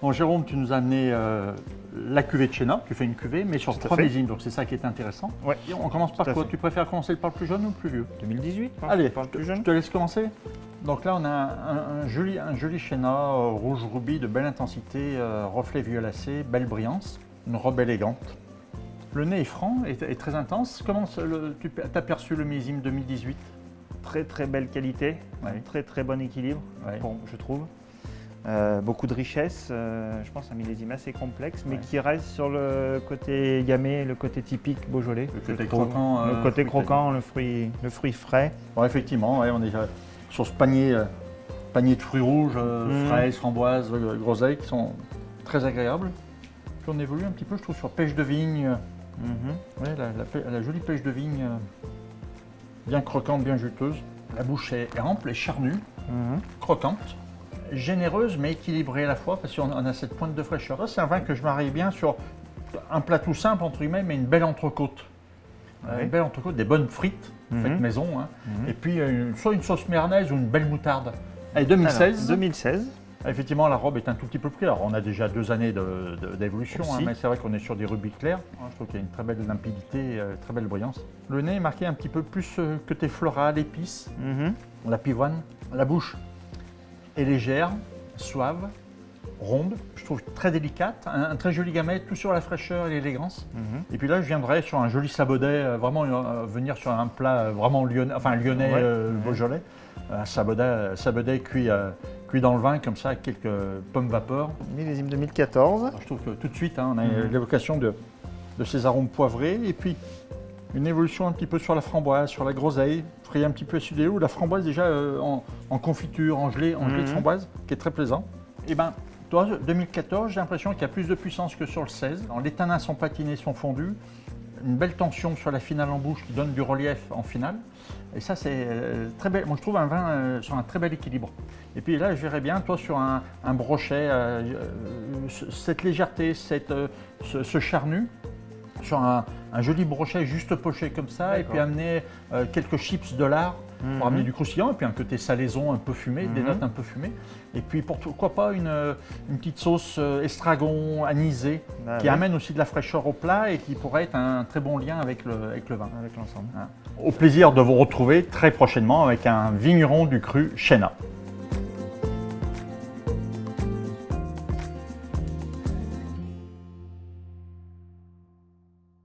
Bon, Jérôme, tu nous as amené la cuvée de Chenin. Tu fais une cuvée, mais sur Tout à 3 fait. millésimes, donc c'est ça qui est intéressant. Ouais. Et on commence par Tout à quoi? fait. Tu préfères commencer par le plus jeune ou le plus vieux? 2018, Allez, par le plus je jeune. te laisse commencer. Donc là, on a un joli Chenin rouge rubis de belle intensité, reflet violacé, belle brillance, une robe élégante. Le nez est franc et très intense. Comment tu as perçu le millésime 2018? Très belle qualité, Ouais. très bon équilibre, Ouais. bon, je trouve. Beaucoup de richesse, je pense un millésime assez complexe, mais Ouais. qui reste sur le côté gamay, le côté typique Beaujolais. Le je côté trouve. croquant, Le côté fruité. croquant, le fruit frais. Bon, effectivement, ouais, on est sur ce panier de fruits rouges, fraises, framboises, groseilles, qui sont très agréables. Puis on évolue un petit peu, je trouve, sur pêche de vigne. Ouais, la jolie pêche de vigne, bien croquante, bien juteuse. La bouche est ample et charnue, croquante, généreuse mais équilibrée à la fois parce qu'on a cette pointe de fraîcheur. Ça, c'est un vin que je marie bien sur un plat tout simple, entre guillemets, mais une belle entrecôte. Ouais. Une belle entrecôte, des bonnes frites, faites maison. Hein. Et puis soit une sauce béarnaise ou une belle moutarde. Allez, 2016. Alors, 2016. Effectivement, la robe est un tout petit peu plus claire. Alors, on a déjà 2 années d'évolution, hein, Aussi. mais c'est vrai qu'on est sur des rubis clairs. Je trouve qu'il y a une très belle limpidité, très belle brillance. Le nez est marqué un petit peu plus côté floral, épice, la pivoine. La bouche est légère, suave, ronde. Je trouve très délicate, un très joli gamay, tout sur la fraîcheur et l'élégance. Et puis là, je viendrai sur un joli sabaudet, vraiment venir sur un plat vraiment lyonnais, enfin lyonnais, Ouais. Beaujolais. Un sabaudet cuit dans le vin comme ça avec quelques pommes vapeur. Millésime 2014. Alors, je trouve que tout de suite, hein, on a l'évocation de ces arômes poivrés et puis une évolution un petit peu sur la framboise, sur la groseille, fruit un petit peu sudéo, la framboise déjà en confiture, en gelée de framboise, qui est très plaisant. Et ben, toi, 2014, j'ai l'impression qu'il y a plus de puissance que sur le 16. Alors, les tanins sont patinés, sont fondus. Une belle tension sur la finale en bouche qui donne du relief en finale. Et ça, c'est très belle. Moi, je trouve un vin sur un très bel équilibre. Et puis là, je verrais bien, toi, sur un brochet, cette légèreté, ce charnu, sur un joli brochet juste poché comme ça, et puis amener quelques chips de lard pour amener du croustillant, et puis un côté salaison un peu fumé, des notes un peu fumées. Et puis pourquoi pas une petite sauce estragon anisée qui amène aussi de la fraîcheur au plat et qui pourrait être un très bon lien avec le vin. Avec l'ensemble. Au plaisir de vous retrouver très prochainement avec un vigneron du cru Chenin.